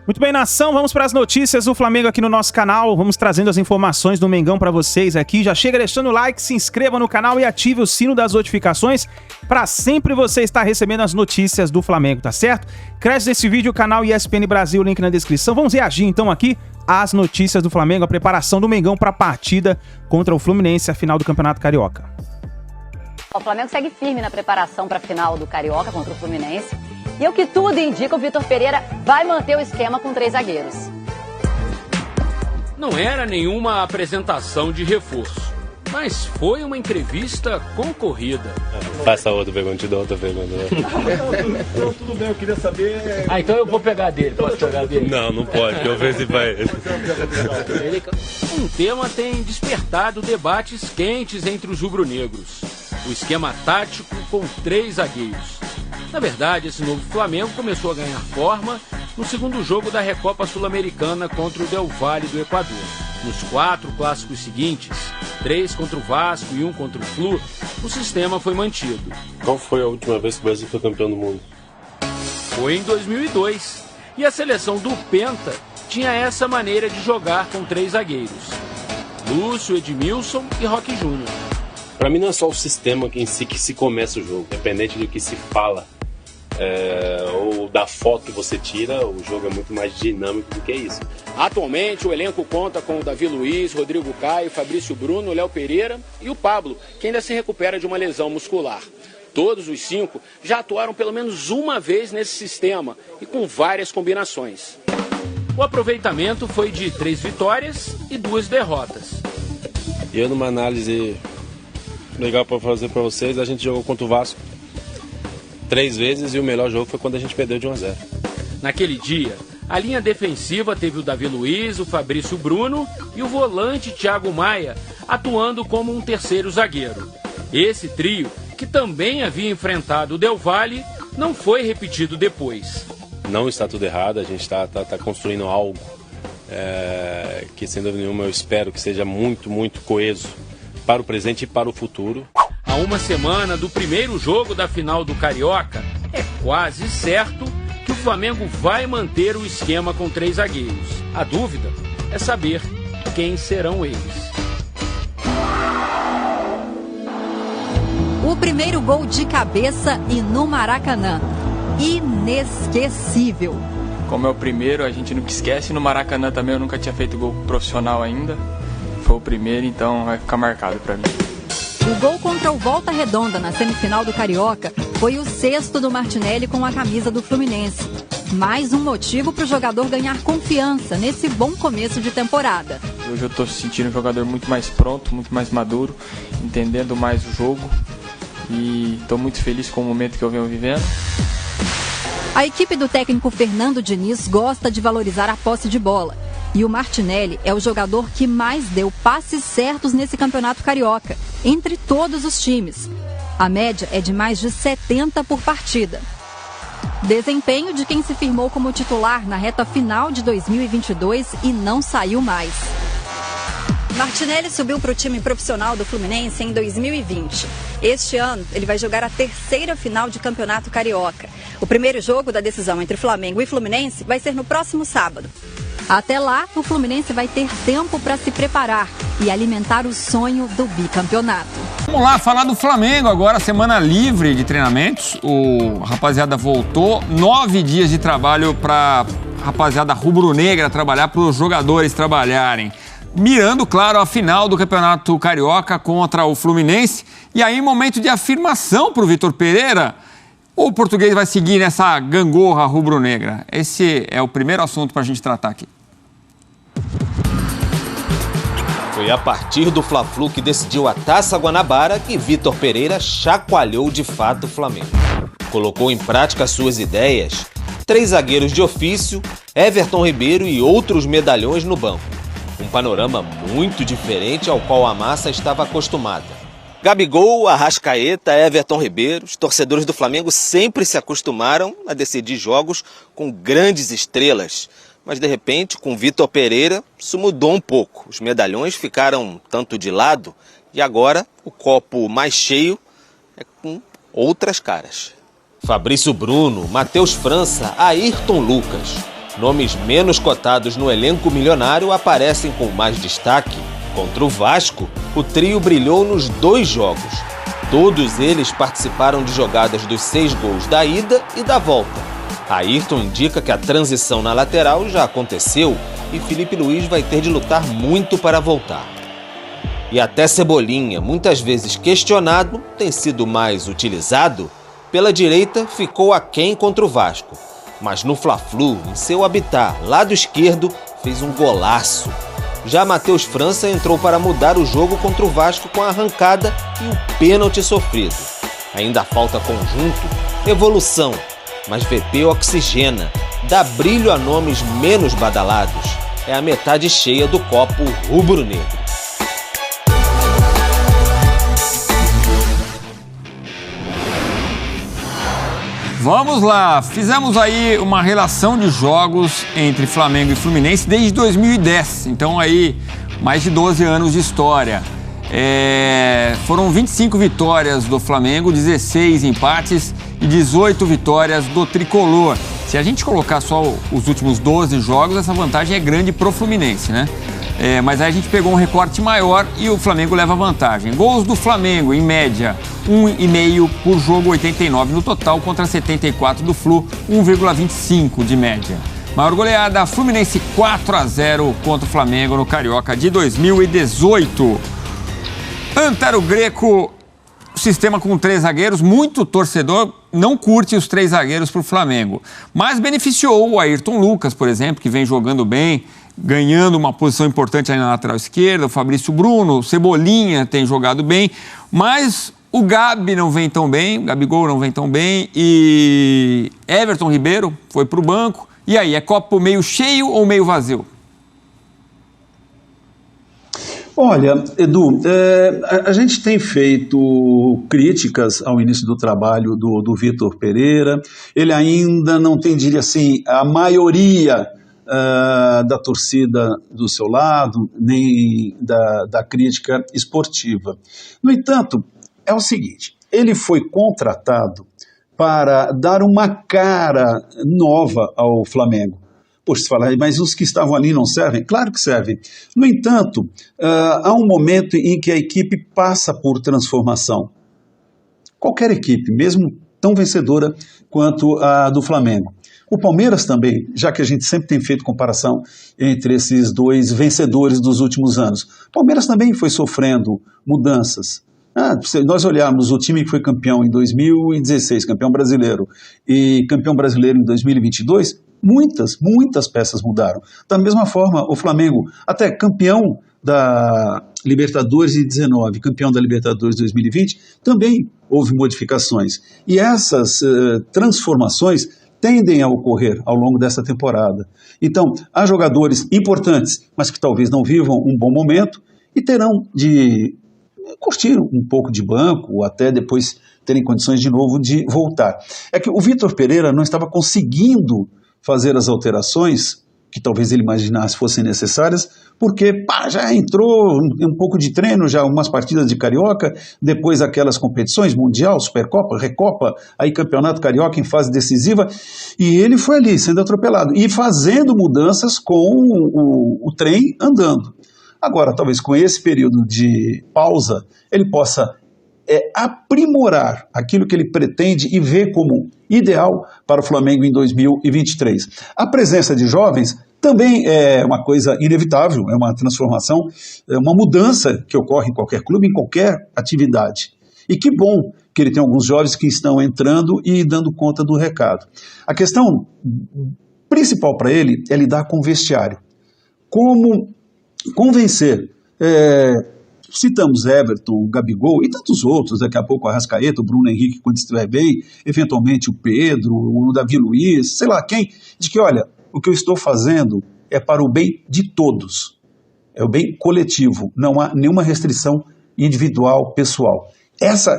Muito bem, nação, vamos para as notícias do Flamengo aqui no nosso canal. Vamos trazendo as informações do Mengão para vocês aqui. Já chega deixando o like, se inscreva no canal e ative o sino das notificações para sempre você estar recebendo as notícias do Flamengo, tá certo? Crédito desse vídeo, o canal ESPN Brasil, link na descrição. Vamos reagir então aqui às notícias do Flamengo, a preparação do Mengão para a partida contra o Fluminense, a final do Campeonato Carioca. O Flamengo segue firme na preparação para a final do Carioca contra o Fluminense. E o que tudo indica, o Vitor Pereira vai manter o esquema com 3 zagueiros. Não era nenhuma apresentação de reforço, mas foi uma entrevista concorrida. Faça outra pergunta, te dou outra pergunta. Então, tudo bem, eu queria saber... Então eu vou pegar dele, posso pegar dele? Não pode, eu vejo se vai... Um tema tem despertado debates quentes entre os rubro-negros. O esquema tático com 3 zagueiros. Na verdade, esse novo Flamengo começou a ganhar forma no segundo jogo da Recopa Sul-Americana contra o Del Valle do Equador. Nos 4 clássicos seguintes, 3 contra o Vasco e 1 contra o Flu, o sistema foi mantido. Qual foi a última vez que o Brasil foi campeão do mundo? Foi em 2002. E a seleção do Penta tinha essa maneira de jogar com 3 zagueiros. Lúcio, Edmilson e Roque Júnior. Para mim não é só o sistema em si que se começa o jogo, independente do que se fala. Ou da foto que você tira, o jogo é muito mais dinâmico do que isso. Atualmente o elenco conta com o Davi Luiz, Rodrigo Caio, Fabrício Bruno, Léo Pereira e o Pablo, que ainda se recupera de uma lesão muscular. Todos os 5 já atuaram pelo menos uma vez nesse sistema e com várias combinações. O aproveitamento foi de 3 vitórias e 2 derrotas. E eu, numa análise legal para fazer para vocês, a gente jogou contra o Vasco 3 vezes e o melhor jogo foi quando a gente perdeu de 1-0. Naquele dia, a linha defensiva teve o Davi Luiz, o Fabrício Bruno e o volante Thiago Maia atuando como um terceiro zagueiro. Esse trio, que também havia enfrentado o Del Valle, não foi repetido depois. Não está tudo errado, a gente está construindo algo que, sem dúvida nenhuma, eu espero que seja muito, muito coeso para o presente e para o futuro. A uma semana do primeiro jogo da final do Carioca, é quase certo que o Flamengo vai manter o esquema com 3 zagueiros. A dúvida é saber quem serão eles. O primeiro gol de cabeça e no Maracanã. Inesquecível. Como é o primeiro, a gente nunca esquece. No Maracanã também eu nunca tinha feito gol profissional ainda. Foi o primeiro, então vai ficar marcado para mim. O gol contra o Volta Redonda na semifinal do Carioca foi o 6º do Martinelli com a camisa do Fluminense. Mais um motivo para o jogador ganhar confiança nesse bom começo de temporada. Hoje eu estou sentindo um jogador muito mais pronto, muito mais maduro, entendendo mais o jogo e estou muito feliz com o momento que eu venho vivendo. A equipe do técnico Fernando Diniz gosta de valorizar a posse de bola. E o Martinelli é o jogador que mais deu passes certos nesse campeonato carioca, entre todos os times. A média é de mais de 70 por partida. Desempenho de quem se firmou como titular na reta final de 2022 e não saiu mais. Martinelli subiu para o time profissional do Fluminense em 2020. Este ano, ele vai jogar a 3ª final de campeonato carioca. O primeiro jogo da decisão entre Flamengo e Fluminense vai ser no próximo sábado. Até lá, o Fluminense vai ter tempo para se preparar e alimentar o sonho do bicampeonato. Vamos lá, falar do Flamengo agora, semana livre de treinamentos. A rapaziada voltou, 9 dias de trabalho para a rapaziada rubro-negra trabalhar, para os jogadores trabalharem. Mirando, claro, a final do Campeonato Carioca contra o Fluminense. E aí, momento de afirmação para o Vitor Pereira. Ou o português vai seguir nessa gangorra rubro-negra? Esse é o primeiro assunto para a gente tratar aqui. Foi a partir do Fla-Flu que decidiu a Taça Guanabara que Vitor Pereira chacoalhou de fato o Flamengo. Colocou em prática suas ideias, 3 zagueiros de ofício, Everton Ribeiro e outros medalhões no banco. Um panorama muito diferente ao qual a massa estava acostumada. Gabigol, Arrascaeta, Everton Ribeiro, os torcedores do Flamengo sempre se acostumaram a decidir jogos com grandes estrelas. Mas, de repente, com Vitor Pereira, isso mudou um pouco. Os medalhões ficaram tanto de lado e agora o copo mais cheio é com outras caras. Fabrício Bruno, Matheus França, Ayrton Lucas. Nomes menos cotados no elenco milionário aparecem com mais destaque. Contra o Vasco, o trio brilhou nos 2 jogos. Todos eles participaram de jogadas dos 6 gols da ida e da volta. Ayrton indica que a transição na lateral já aconteceu e Felipe Luiz vai ter de lutar muito para voltar. E até Cebolinha, muitas vezes questionado, tem sido mais utilizado. Pela direita, ficou aquém contra o Vasco. Mas no Fla-Flu, em seu habitat, lado esquerdo, fez um golaço. Já Matheus França entrou para mudar o jogo contra o Vasco com a arrancada e o pênalti sofrido. Ainda falta conjunto, evolução, mas VP oxigena, dá brilho a nomes menos badalados. É a metade cheia do copo rubro-negro. Vamos lá, fizemos aí uma relação de jogos entre Flamengo e Fluminense desde 2010, então aí mais de 12 anos de história. Foram 25 vitórias do Flamengo, 16 empates e 18 vitórias do Tricolor. Se a gente colocar só os últimos 12 jogos, essa vantagem é grande pro Fluminense, né? Mas aí a gente pegou um recorte maior e o Flamengo leva vantagem. Gols do Flamengo, em média, 1,5 por jogo, 89 no total, contra 74 do Flu, 1,25 de média. Maior goleada, Fluminense 4-0 contra o Flamengo no Carioca de 2018. Antero Greco, sistema com 3 zagueiros, muito torcedor não curte os 3 zagueiros para o Flamengo, mas beneficiou o Ayrton Lucas, por exemplo, que vem jogando bem, ganhando uma posição importante aí na lateral esquerda, o Fabrício Bruno, o Cebolinha tem jogado bem, mas o Gabi não vem tão bem, o Gabigol não vem tão bem e Everton Ribeiro foi para o banco. E aí, é copo meio cheio ou meio vazio? Olha, Edu, a gente tem feito críticas ao início do trabalho do Vitor Pereira. Ele ainda não tem, diria assim, a maioria da torcida do seu lado, nem da crítica esportiva. No entanto, é o seguinte, ele foi contratado para dar uma cara nova ao Flamengo. Poxa, você fala, mas os que estavam ali não servem? Claro que servem. No entanto, há um momento em que a equipe passa por transformação. Qualquer equipe, mesmo tão vencedora quanto a do Flamengo. O Palmeiras também, já que a gente sempre tem feito comparação entre esses 2 vencedores dos últimos anos. O Palmeiras também foi sofrendo mudanças. Se nós olharmos o time que foi campeão em 2016, campeão brasileiro, e campeão brasileiro em 2022, muitas peças mudaram. Da mesma forma, o Flamengo, até campeão da Libertadores em 19, campeão da Libertadores 2020, também houve modificações. E essas transformações tendem a ocorrer ao longo dessa temporada. Então, há jogadores importantes, mas que talvez não vivam um bom momento e terão de curtir um pouco de banco, ou até depois terem condições de novo de voltar. É que o Vitor Pereira não estava conseguindo fazer as alterações que talvez ele imaginasse fossem necessárias, porque já entrou um pouco de treino, já umas partidas de Carioca, depois aquelas competições, Mundial, Supercopa, Recopa, aí Campeonato Carioca em fase decisiva, e ele foi ali sendo atropelado, e fazendo mudanças com o trem andando. Agora, talvez com esse período de pausa, ele possa aprimorar aquilo que ele pretende e vê como ideal para o Flamengo em 2023. A presença de jovens também é uma coisa inevitável, é uma transformação, é uma mudança que ocorre em qualquer clube, em qualquer atividade. E que bom que ele tem alguns jovens que estão entrando e dando conta do recado. A questão principal para ele é lidar com o vestiário. Como convencer, citamos Everton, Gabigol e tantos outros, daqui a pouco o Arrascaeta, o Bruno Henrique quando estiver bem, eventualmente o Pedro, o Davi Luiz, sei lá quem, de que olha, o que eu estou fazendo é para o bem de todos, é o bem coletivo, não há nenhuma restrição individual, pessoal. Esse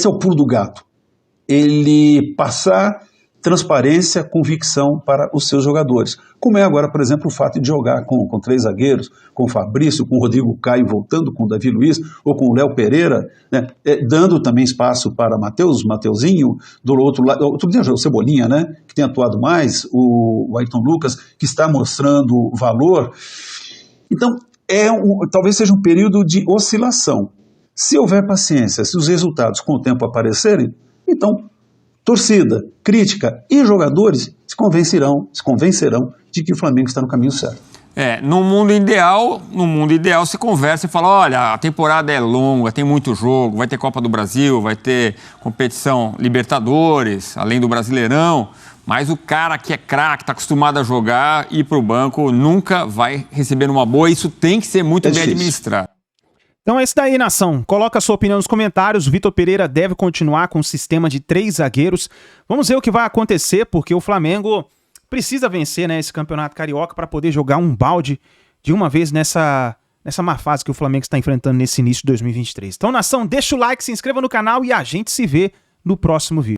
é o pulo do gato, ele passar transparência, convicção para os seus jogadores. Como é agora, por exemplo, o fato de jogar com 3 zagueiros, com o Fabrício, com o Rodrigo Caio voltando, com o Davi Luiz, ou com o Léo Pereira, né, dando também espaço para Mateuzinho, do outro lado, outro dia o Cebolinha, né, que tem atuado mais, o Ayrton Lucas, que está mostrando valor. Então, talvez seja um período de oscilação. Se houver paciência, se os resultados com o tempo aparecerem, então torcida, crítica e jogadores se convencerão de que o Flamengo está no caminho certo. No mundo ideal se conversa e fala, olha, a temporada é longa, tem muito jogo, vai ter Copa do Brasil, vai ter competição Libertadores, além do Brasileirão, mas o cara que é craque, está acostumado a jogar, ir para o banco, nunca vai receber uma boa, isso tem que ser muito bem administrado. Então é isso daí, nação. Coloca a sua opinião nos comentários. O Vitor Pereira deve continuar com o sistema de 3 zagueiros. Vamos ver o que vai acontecer, porque o Flamengo precisa vencer, né, esse campeonato carioca para poder jogar um balde de uma vez nessa má fase que o Flamengo está enfrentando nesse início de 2023. Então, nação, deixa o like, se inscreva no canal e a gente se vê no próximo vídeo.